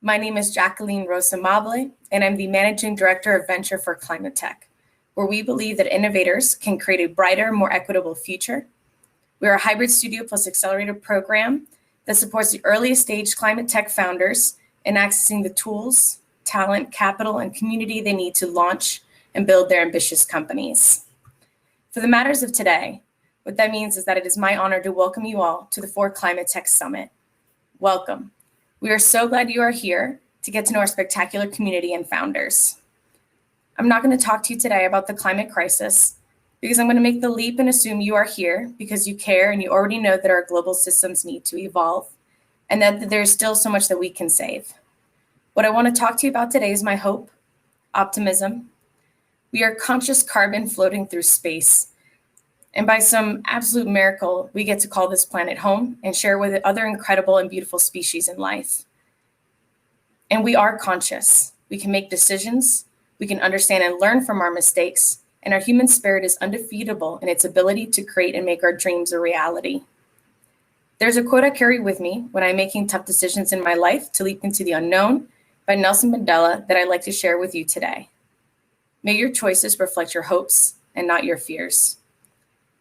My name is Jacqueline Ros Amable, and I'm the Managing Director of Venture for ClimateTech, where we believe that innovators can create a brighter, more equitable future. We are a hybrid studio plus accelerator program that supports the earliest stage climate tech founders in accessing the tools, talent, capital, and community they need to launch and build their ambitious companies. For the matters of today, what that means is that it is my honor to welcome you all to the For ClimateTech Summit. Welcome. We are so glad you are here to get to know our spectacular community and founders. I'm not going to talk to you today about the climate crisis because I'm going to make the leap and assume you are here because you care and you already know that our global systems need to evolve and that there's still so much that we can save. What I want to talk to you about today is my hope, optimism. We are conscious carbon floating through space. And by some absolute miracle, we get to call this planet home and share with it other incredible and beautiful species in life. And we are conscious. We can make decisions. We can understand and learn from our mistakes. And our human spirit is undefeatable in its ability to create and make our dreams a reality. There's a quote I carry with me when I'm making tough decisions in my life to leap into the unknown by Nelson Mandela that I'd like to share with you today. May your choices reflect your hopes and not your fears.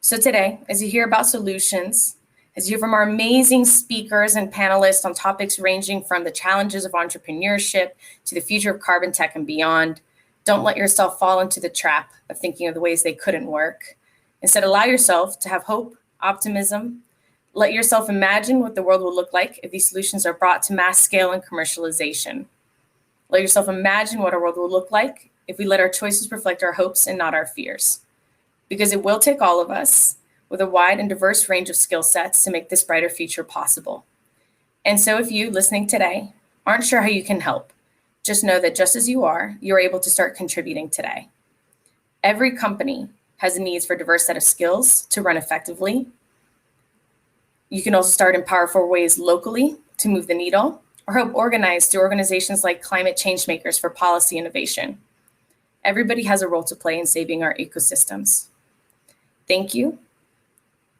So today, as you hear about solutions, as you hear from our amazing speakers and panelists on topics ranging from the challenges of entrepreneurship to the future of carbon tech and beyond, don't let yourself fall into the trap of thinking of the ways they couldn't work. Instead, allow yourself to have hope, optimism. Let yourself imagine what the world will look like if these solutions are brought to mass scale and commercialization. Let yourself imagine what our world will look like if we let our choices reflect our hopes and not our fears. Because it will take all of us with a wide and diverse range of skill sets to make this brighter future possible. And so if you listening today aren't sure how you can help, just know that just as you're able to start contributing today. Every company has needs for a diverse set of skills to run effectively. You can also start in powerful ways locally to move the needle, or help organize through organizations like Climate Changemakers for policy innovation. Everybody has a role to play in saving our ecosystems. Thank you.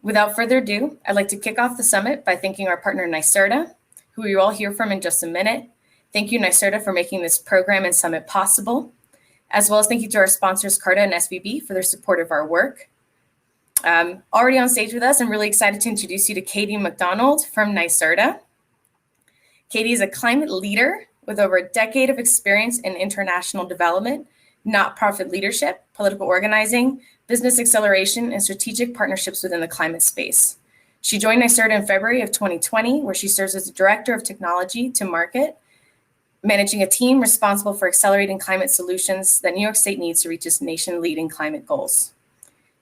Without further ado, I'd like to kick off the summit by thanking our partner NYSERDA, who you'll all hear from in just a minute. Thank you, NYSERDA, for making this program and summit possible, as well as thank you to our sponsors, CARTA and SVB, for their support of our work. Already on stage with us, I'm really excited to introduce you to Katie MacDonald from NYSERDA. Katie is a climate leader with over a decade of experience in international development, not-profit leadership, political organizing, business acceleration, and strategic partnerships within the climate space. She joined NYSERDA in February of 2020, where she serves as the Director of Technology to Market, managing a team responsible for accelerating climate solutions that New York State needs to reach its nation-leading climate goals.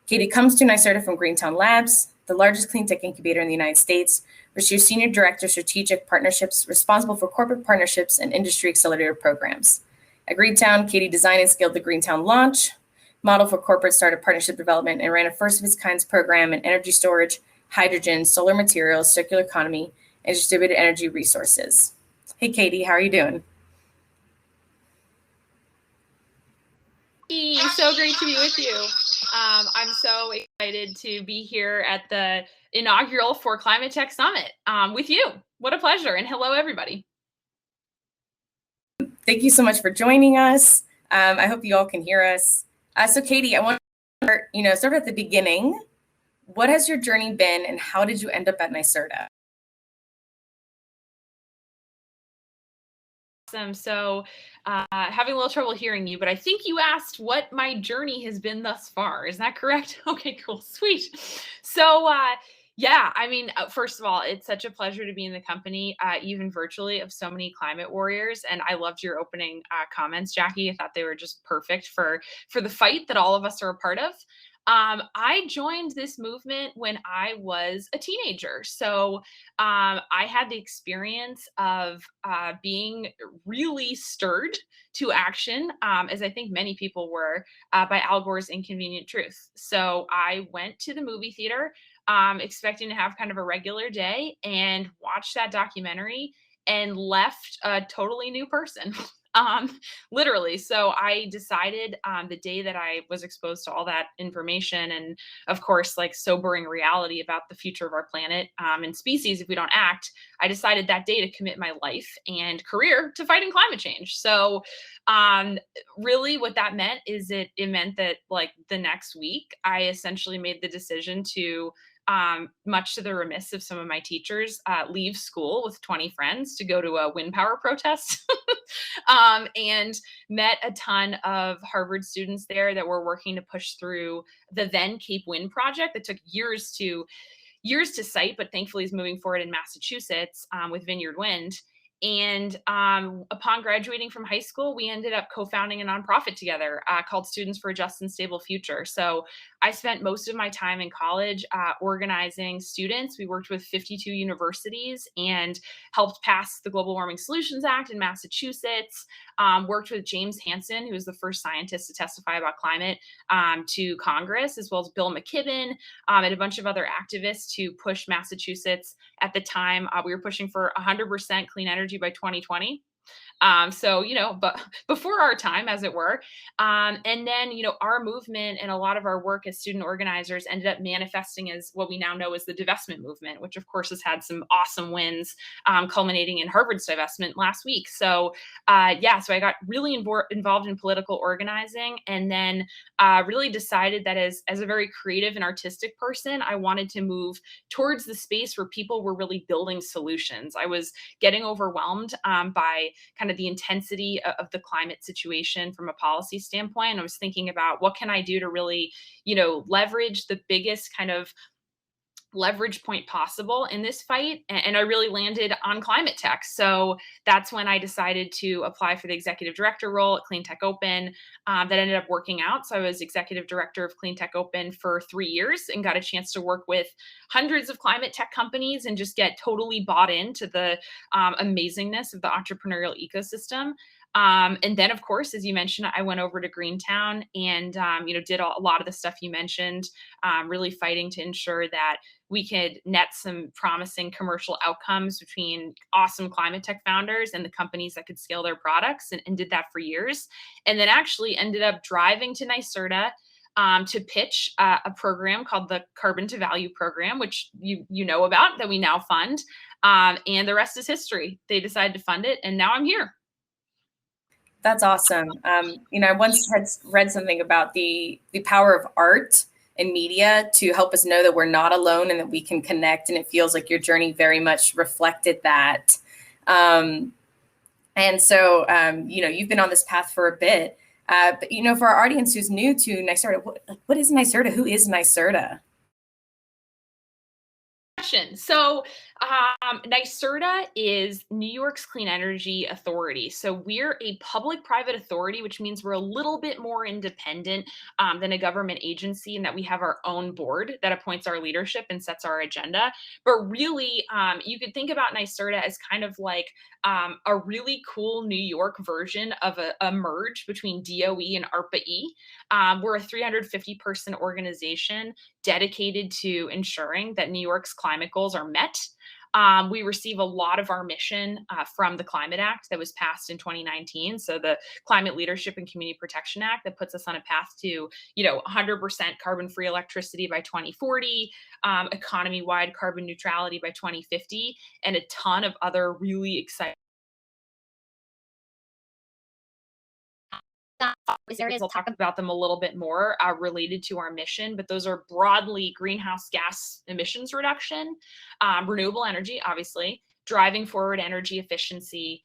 Katie comes to NYSERDA from Greentown Labs, the largest clean tech incubator in the United States, where she is Senior Director of Strategic Partnerships, responsible for corporate partnerships and industry accelerator programs. At Greentown, Katie designed and scaled the Greentown Launch, model for corporate startup partnership development, and ran a first-of-its-kind program in energy storage, hydrogen, solar materials, circular economy, and distributed energy resources. Hey, Katie, how are you doing? So great to be with you. I'm so excited to be here at the inaugural For ClimateTech Summit with you. What a pleasure, and hello, everybody. Thank you so much for joining us. I hope you all can hear us. So Katie, I want to start at the beginning. What has your journey been and how did you end up at NYSERDA? Awesome. So having a little trouble hearing you, but I think you asked what my journey has been thus far. Is that correct? Okay, cool. Sweet. So yeah, I mean, first of all, it's such a pleasure to be in the company, even virtually, of so many climate warriors. And I loved your opening comments, Jackie. I thought they were just perfect for the fight that all of us are a part of. I joined this movement when I was a teenager. So I had the experience of being really stirred to action, as I think many people were, by Al Gore's Inconvenient Truth. So I went to the movie theater expecting to have kind of a regular day and watched that documentary and left a totally new person. literally. So I decided the day that I was exposed to all that information, and of course, like sobering reality about the future of our planet and species if we don't act, I decided that day to commit my life and career to fighting climate change. So um, really what that meant is it meant that like the next week, I essentially made the decision to much to the remiss of some of my teachers, leave school with 20 friends to go to a wind power protest. And met a ton of Harvard students there that were working to push through the then Cape Wind project that took years to cite, but thankfully is moving forward in Massachusetts with Vineyard Wind. And upon graduating from high school, we ended up co-founding a nonprofit together called Students for a Just and Stable Future. So I spent most of my time in college organizing students. We worked with 52 universities and helped pass the Global Warming Solutions Act in Massachusetts. Worked with James Hansen, who was the first scientist to testify about climate to Congress, as well as Bill McKibben and a bunch of other activists to push Massachusetts. At the time, we were pushing for 100% clean energy by 2020. So, but before our time, as it were. And then, our movement and a lot of our work as student organizers ended up manifesting as what we now know as the divestment movement, which of course has had some awesome wins, culminating in Harvard's divestment last week. So, so I got really involved in political organizing, and then really decided that as a very creative and artistic person, I wanted to move towards the space where people were really building solutions. I was getting overwhelmed by kind of the intensity of the climate situation from a policy standpoint. I was thinking about what can I do to really, leverage the biggest kind of leverage point possible in this fight. And I really landed on climate tech. So that's when I decided to apply for the executive director role at Clean Tech Open. That ended up working out. So I was executive director of Clean Tech Open for 3 years and got a chance to work with hundreds of climate tech companies and just get totally bought into the amazingness of the entrepreneurial ecosystem. And then, of course, as you mentioned, I went over to Greentown and, did a lot of the stuff you mentioned, really fighting to ensure that we could net some promising commercial outcomes between awesome climate tech founders and the companies that could scale their products, and did that for years. And then actually ended up driving to NYSERDA to pitch a program called the Carbon to Value program, which you know about, that we now fund. And the rest is history. They decided to fund it, and now I'm here. That's awesome. I once had read something about the power of art and media to help us know that we're not alone and that we can connect. And it feels like your journey very much reflected that. And so, you've been on this path for a bit. But, for our audience who's new to NYSERDA, what is NYSERDA? Who is NYSERDA? So NYSERDA is New York's Clean Energy Authority. So we're a public-private authority, which means we're a little bit more independent than a government agency, in that we have our own board that appoints our leadership and sets our agenda. But really, you could think about NYSERDA as kind of like a really cool New York version of a merge between DOE and ARPA-E. We're a 350-person organization dedicated to ensuring that New York's climate goals are met. We receive a lot of our mission from the Climate Act that was passed in 2019. So the Climate Leadership and Community Protection Act that puts us on a path to, 100% carbon-free electricity by 2040, economy-wide carbon neutrality by 2050, and a ton of other really exciting areas. We'll talk about them a little bit more related to our mission, but those are broadly greenhouse gas emissions reduction, renewable energy, obviously, driving forward energy efficiency,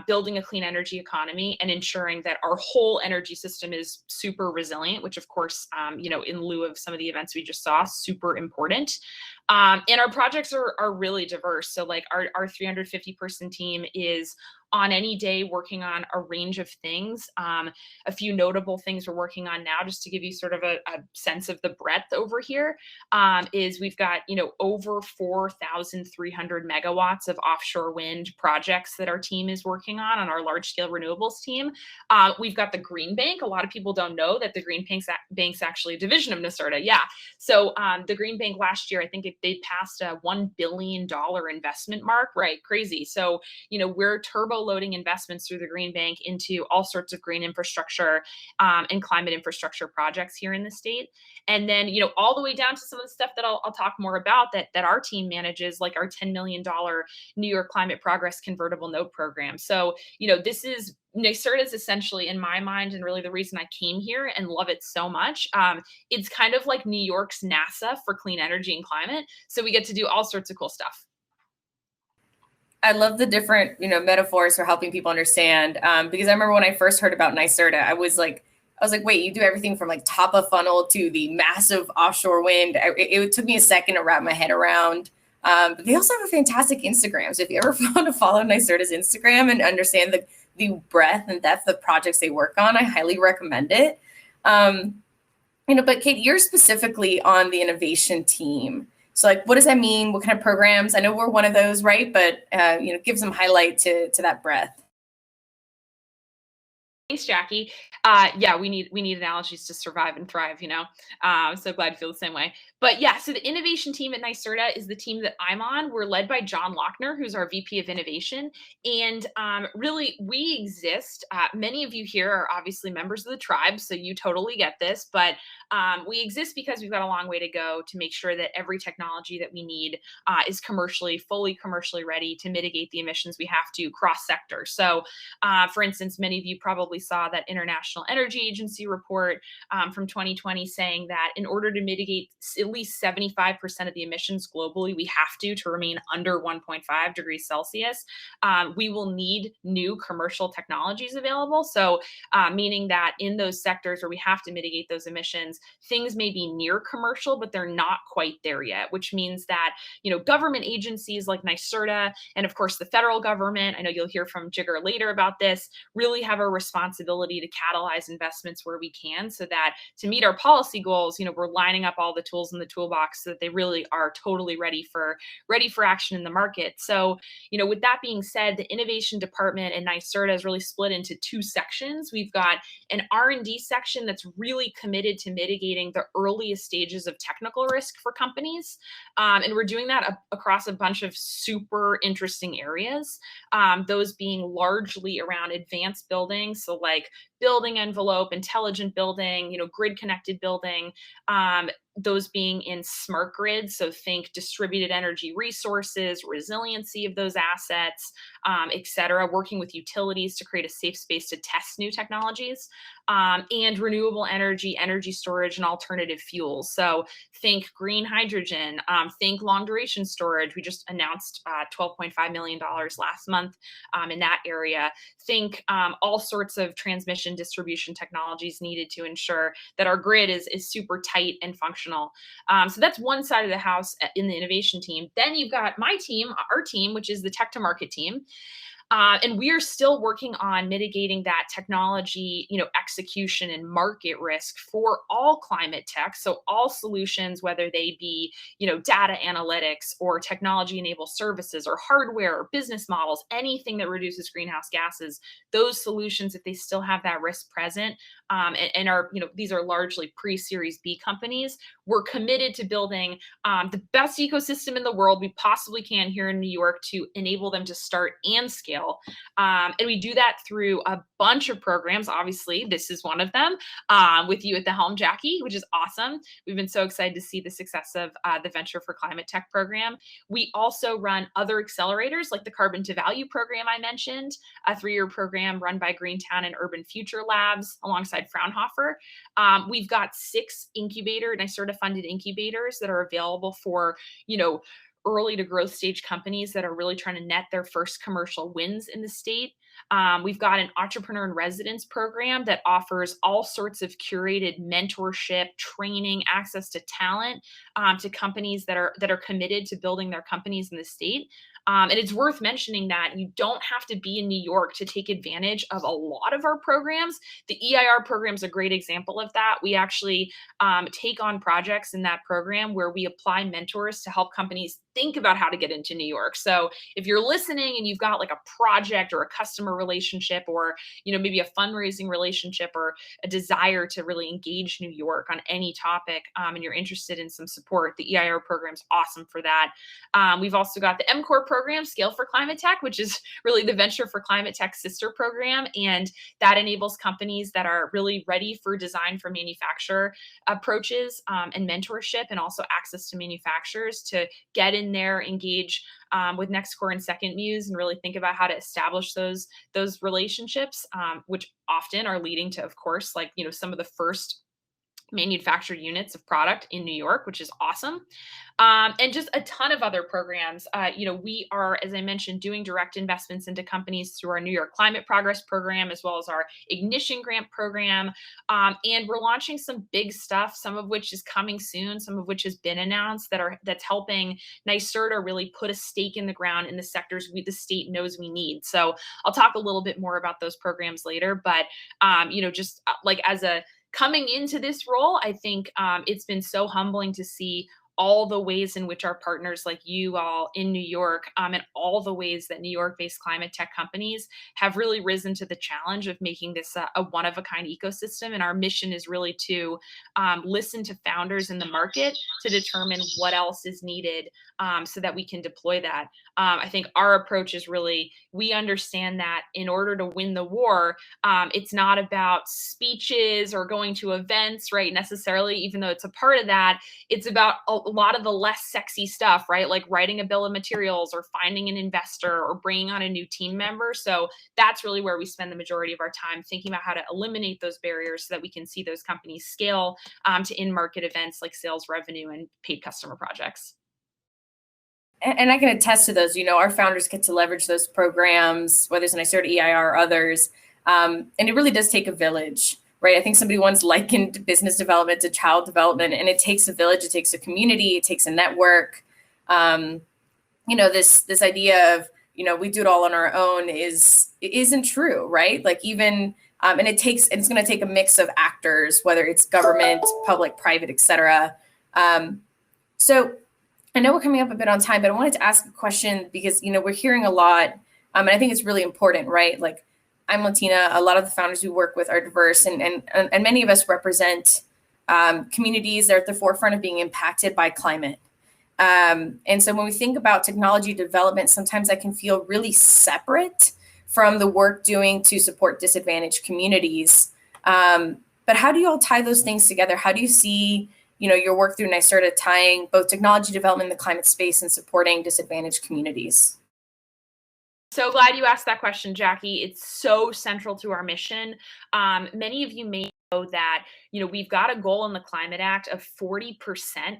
building a clean energy economy, and ensuring that our whole energy system is super resilient, which of course, in lieu of some of the events we just saw, super important. And our projects are really diverse. So like our 350-person team is on any day working on a range of things. A few notable things we're working on now, just to give you sort of a sense of the breadth over here, is we've got, over 4,300 megawatts of offshore wind projects that our team is working on our large scale renewables team. We've got the Green Bank. A lot of people don't know that the Green Bank's actually a division of NYSERDA. Yeah. So the Green Bank last year, I think they passed a $1 billion investment mark, right? Crazy. So, we're turbo loading investments through the Green Bank into all sorts of green infrastructure and climate infrastructure projects here in the state. And then, all the way down to some of the stuff that I'll talk more about that our team manages, like our $10 million New York Climate Progress convertible note program. So, this is NYSERDA is essentially, in my mind, and really the reason I came here and love it so much. It's kind of like New York's NASA for clean energy and climate. So we get to do all sorts of cool stuff. I love the different, metaphors for helping people understand. Because I remember when I first heard about NYSERDA, I was like, wait, you do everything from like top of funnel to the massive offshore wind. It took me a second to wrap my head around. But they also have a fantastic Instagram. So if you ever want to follow NYSERDA's Instagram and understand the breadth and depth of projects they work on, I highly recommend it. But Kate, you're specifically on the innovation team. So like, what does that mean? What kind of programs? I know we're one of those, right? But, give some highlight to that breadth. Thanks, Jackie. Yeah, we need analogies to survive and thrive, so glad you feel the same way. But yeah, so the innovation team at NYSERDA is the team that I'm on. We're led by John Lochner, who's our VP of Innovation. And really, we exist. Many of you here are obviously members of the tribe, so you totally get this. But we exist because we've got a long way to go to make sure that every technology that we need is fully commercially ready to mitigate the emissions we have to cross sector. So, for instance, many of you probably saw that International Energy Agency report from 2020 saying that in order to mitigate at least 75% of the emissions globally, we have to remain under 1.5 degrees Celsius. We will need new commercial technologies available. So meaning that in those sectors where we have to mitigate those emissions, things may be near commercial, but they're not quite there yet, which means that, government agencies like NYSERDA and of course the federal government, I know you'll hear from Jigger later about this, really have a responsibility to catalyze investments where we can, so that to meet our policy goals, we're lining up all the tools in the toolbox so that they really are totally ready for action in the market. So, with that being said, the innovation department in NYSERDA is really split into two sections. We've got an R&D section that's really committed to mitigating the earliest stages of technical risk for companies. And we're doing that across a bunch of super interesting areas, those being largely around advanced buildings. So like building envelope, intelligent building, grid connected building, those being in smart grids. So think distributed energy resources, resiliency of those assets, et cetera, working with utilities to create a safe space to test new technologies, and renewable energy, energy storage, and alternative fuels. So think green hydrogen, think long duration storage. We just announced $12.5 million last month in that area. Think all sorts of transmission distribution technologies needed to ensure that our grid is super tight and functional. So that's one side of the house in the innovation team. Then you've got my team, our team, which is the tech to market team. And we are still working on mitigating that technology, execution and market risk for all climate tech. So all solutions, whether they be, data analytics or technology-enabled services or hardware or business models, anything that reduces greenhouse gases, those solutions, if they still have that risk present, and are, these are largely pre-Series B companies, we're committed to building the best ecosystem in the world we possibly can here in New York to enable them to start and scale. And we do that through a bunch of programs. Obviously, this is one of them, with you at the helm, Jackie, which is awesome. We've been so excited to see the success of the Venture for Climate Tech program. We also run other accelerators like the Carbon to Value program I mentioned, a 3-year program run by Greentown and Urban Future Labs alongside Fraunhofer. We've got 6 NYSERDA funded incubators that are available for, early to growth stage companies that are really trying to net their first commercial wins in the state. We've got an entrepreneur in residence program that offers all sorts of curated mentorship, training, access to talent to companies that are committed to building their companies in the state. And it's worth mentioning that you don't have to be in New York to take advantage of a lot of our programs. The EIR program is a great example of that. We actually take on projects in that program where we apply mentors to help companies think about how to get into New York. So if you're listening and you've got like a project or a customer relationship or, maybe a fundraising relationship or a desire to really engage New York on any topic, and you're interested in some support, the EIR program is awesome for that. We've also got the MCOR program, Scale for Climate Tech, which is really the Venture for Climate Tech sister program. And that enables companies that are really ready for design for manufacture approaches and mentorship, and also access to manufacturers to get in there, engage with Next Core and Second Muse, and really think about how to establish those relationships, which often are leading to, of course, like, some of the first manufactured units of product in New York, which is awesome. And just a ton of other programs. We are, as I mentioned, doing direct investments into companies through our New York Climate Progress program, as well as our Ignition Grant program. And we're launching some big stuff, some of which is coming soon, some of which has been announced, that's helping NYSERDA really put a stake in the ground in the sectors the state knows we need. So I'll talk a little bit more about those programs later, but just like as a coming into this role, I think it's been so humbling to see all the ways in which our partners like you all in New York, and all the ways that New York-based climate tech companies have really risen to the challenge of making this a one-of-a-kind ecosystem. And our mission is really to listen to founders in the market to determine what else is needed, so that we can deploy that. I think our approach is really, we understand that in order to win the war, it's not about speeches or going to events, right, necessarily, even though it's a part of that. It's about a lot of the less sexy stuff, right? Like writing a bill of materials or finding an investor or bringing on a new team member. So that's really where we spend the majority of our time, thinking about how to eliminate those barriers so that we can see those companies scale to in-market events like sales revenue and paid customer projects. And I can attest to those. Our founders get to leverage those programs, whether it's NYSERDA, EIR, or others. And it really does take a village, right? I think somebody once likened business development to child development, and it takes a village, it takes a community, it takes a network. This idea of, we do it all on our own isn't true, right? Like even, and it's going to take a mix of actors, whether it's government, public, private, et cetera. So I know we're coming up a bit on time, but I wanted to ask a question because, we're hearing a lot, and I think it's really important, right? Like, I'm Latina. A lot of the founders we work with are diverse, and many of us represent communities that are at the forefront of being impacted by climate. And so when we think about technology development, sometimes that can feel really separate from the work doing to support disadvantaged communities. But how do you all tie those things together? How do you see your work through NYSERDA tying both technology development in the climate space and supporting disadvantaged communities? So glad you asked that question, Jackie. It's so central to our mission. Many of you may know that, we've got a goal in the Climate Act of 40%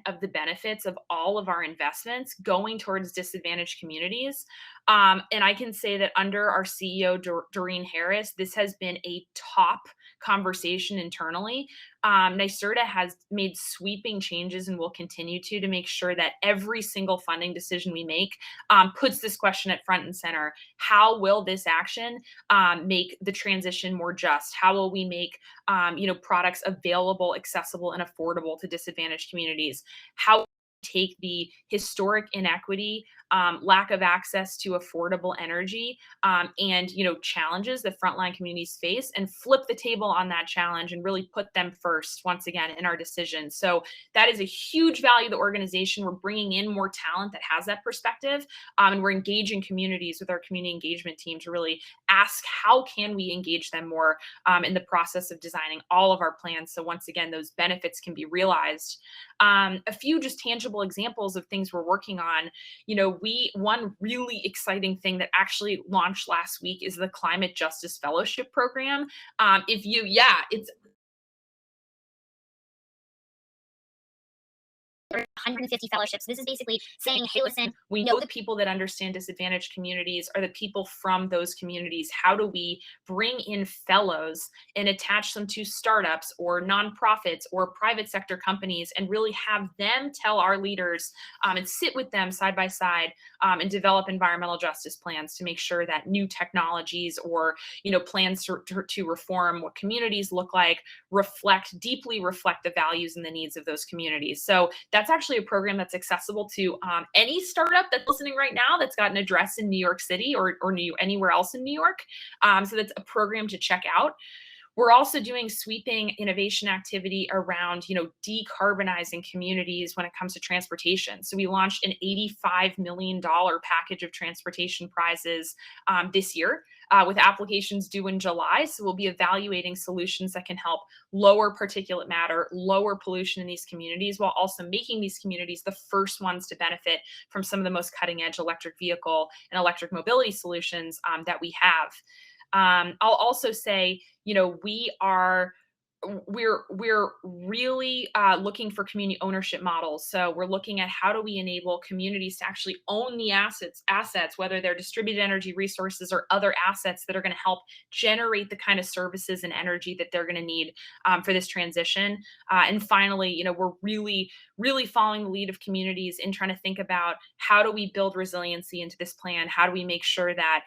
of the benefits of all of our investments going towards disadvantaged communities. And I can say that under our CEO, Doreen Harris, this has been a top conversation internally. NYSERDA has made sweeping changes and will continue to make sure that every single funding decision we make puts this question at front and center. How will this action make the transition more just? How will we make products available, accessible, and affordable to disadvantaged communities? How take the historic inequity, lack of access to affordable energy, and challenges that frontline communities face, and flip the table on that challenge and really put them first once again in our decisions. So that is a huge value of the organization. We're bringing in more talent that has that perspective, and we're engaging communities with our community engagement team to really ask how can we engage them more in the process of designing all of our plans. So once again, those benefits can be realized. A few just tangible examples of things we're working on. One really exciting thing that actually launched last week is the Climate Justice Fellowship Program. It's 150 fellowships. This is basically saying, hey, listen, we know the people that understand disadvantaged communities are the people from those communities. How do we bring in fellows and attach them to startups or nonprofits or private sector companies and really have them tell our leaders and sit with them side by side and develop environmental justice plans to make sure that new technologies or plans to reform what communities look like deeply reflect the values and the needs of those communities. So that's actually a program that's accessible to any startup that's listening right now that's got an address in New York City or anywhere else in New York. So that's a program to check out. We're also doing sweeping innovation activity around, decarbonizing communities when it comes to transportation. So we launched an $85 million package of transportation prizes this year with applications due in July. So we'll be evaluating solutions that can help lower particulate matter, lower pollution in these communities, while also making these communities the first ones to benefit from some of the most cutting edge electric vehicle and electric mobility solutions that we have. I'll also say, we're really looking for community ownership models. So we're looking at how do we enable communities to actually own the assets, whether they're distributed energy resources or other assets that are going to help generate the kind of services and energy that they're going to need for this transition. And finally, we're really following the lead of communities in trying to think about how do we build resiliency into this plan? How do we make sure that,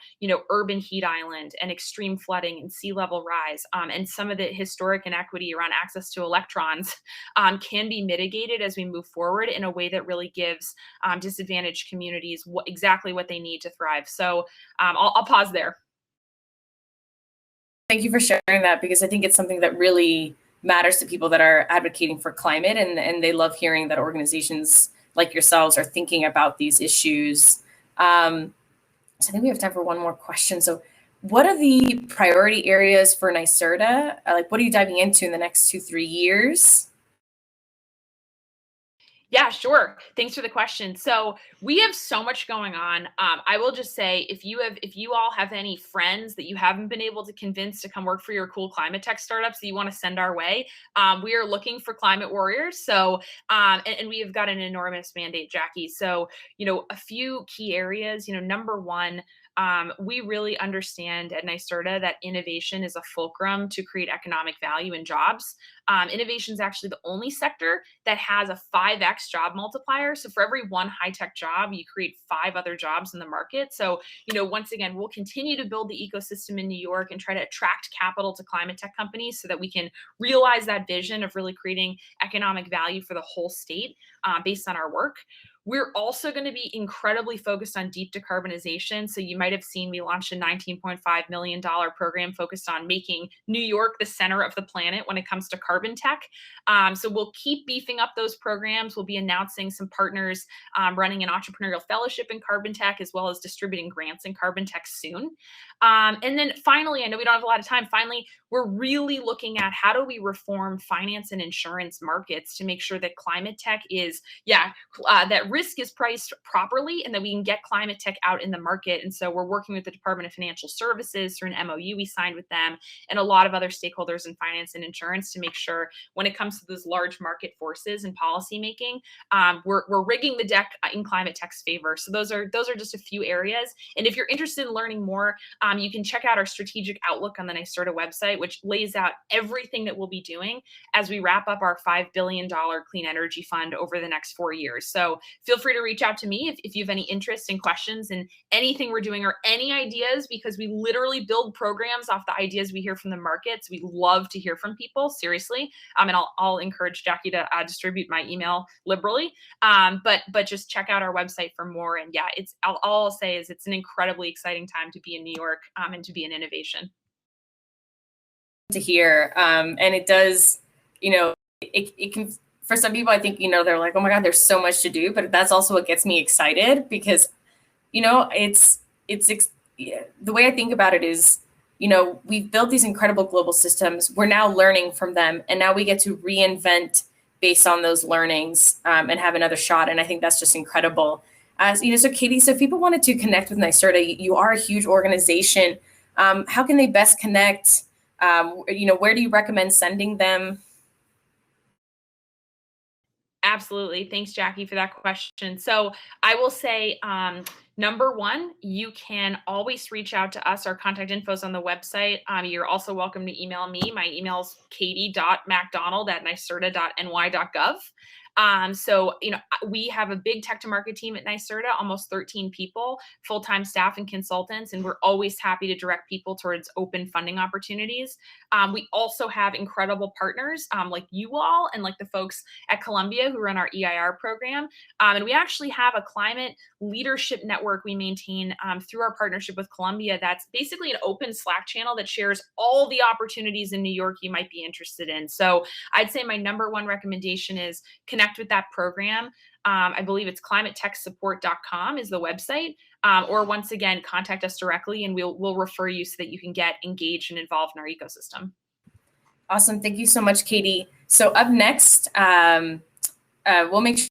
urban heat island and extreme flooding and sea level rise and some of the historic inequity around access to electrons can be mitigated as we move forward in a way that really gives disadvantaged communities exactly what they need to thrive. So I'll pause there. Thank you for sharing that, because I think it's something that really matters to people that are advocating for climate, and they love hearing that organizations like yourselves are thinking about these issues. So I think we have time for one more question. So what are the priority areas for NYSERDA? What are you diving into in the next 2-3 years? Yeah, sure. Thanks for the question. So we have so much going on. I will just say, if you all have any friends that you haven't been able to convince to come work for your cool climate tech startups that you want to send our way, we are looking for climate warriors. So, and we have got an enormous mandate, Jackie. So, a few key areas. Number one, we really understand at NYSERDA that innovation is a fulcrum to create economic value and jobs. Innovation is actually the only sector that has a 5x job multiplier. So for every one high-tech job, you create 5 other jobs in the market. So, once again, we'll continue to build the ecosystem in New York and try to attract capital to climate tech companies so that we can realize that vision of really creating economic value for the whole state based on our work. We're also going to be incredibly focused on deep decarbonization. So you might have seen we launched a $19.5 million program focused on making New York the center of the planet when it comes to carbon tech. So we'll keep beefing up those programs. We'll be announcing some partners running an entrepreneurial fellowship in carbon tech, as well as distributing grants in carbon tech soon. And then finally, I know we don't have a lot of time. Finally, we're really looking at how do we reform finance and insurance markets to make sure that climate tech is, that risk is priced properly and that we can get climate tech out in the market. And so we're working with the Department of Financial Services through an MOU we signed with them and a lot of other stakeholders in finance and insurance to make sure when it comes to those large market forces and policymaking, we're rigging the deck in climate tech's favor. So those are just a few areas. And if you're interested in learning more, you can check out our strategic outlook on the NYSERDA website, which lays out everything that we'll be doing as we wrap up our $5 billion clean energy fund over the next 4 years. So feel free to reach out to me if you have any interest and questions in anything we're doing or any ideas, because we literally build programs off the ideas we hear from the markets. We love to hear from people, seriously. And I'll encourage Jackie to distribute my email liberally. But just check out our website for more. And yeah, all I'll say is it's an incredibly exciting time to be in New York and to be in innovation. To hear, and it does, it can, for some people, I think, they're like, oh my God, there's so much to do, but that's also what gets me excited because, it's the way I think about it is, we've built these incredible global systems. We're now learning from them, and now we get to reinvent based on those learnings and have another shot. And I think that's just incredible. So Katie, so if people wanted to connect with NYSERDA, you are a huge organization. How can they best connect? Where do you recommend sending them? Absolutely. Thanks, Jackie, for that question. So I will say, number one, you can always reach out to us. Our contact info is on the website. You're also welcome to email me. My email is katie.macdonald@nyserda.ny.gov. So, we have a big tech to market team at NYSERDA, almost 13 people, full-time staff and consultants, and we're always happy to direct people towards open funding opportunities. We also have incredible partners like you all and like the folks at Columbia who run our EIR program. And we actually have a climate leadership network we maintain through our partnership with Columbia. That's basically an open Slack channel that shares all the opportunities in New York you might be interested in. So I'd say my number one recommendation is connect with that program. I believe it's climatetechsupport.com is the website. Or once again, contact us directly and we'll refer you so that you can get engaged and involved in our ecosystem. Awesome. Thank you so much, Katie. So up next, we'll make sure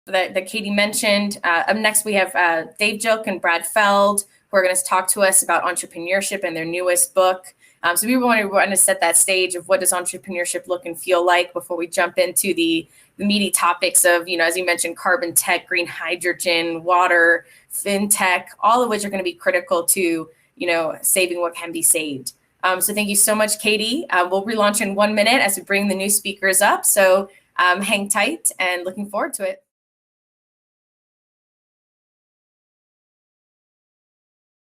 that Katie mentioned. Up next, we have Dave Joke and Brad Feld, who are going to talk to us about entrepreneurship and their newest book. So we want to set that stage of what does entrepreneurship look and feel like before we jump into the meaty topics of, as you mentioned, carbon tech, green hydrogen, water, fintech, all of which are going to be critical to, saving what can be saved. So thank you so much, Katie. We'll relaunch in 1 minute as we bring the new speakers up. So hang tight and looking forward to it.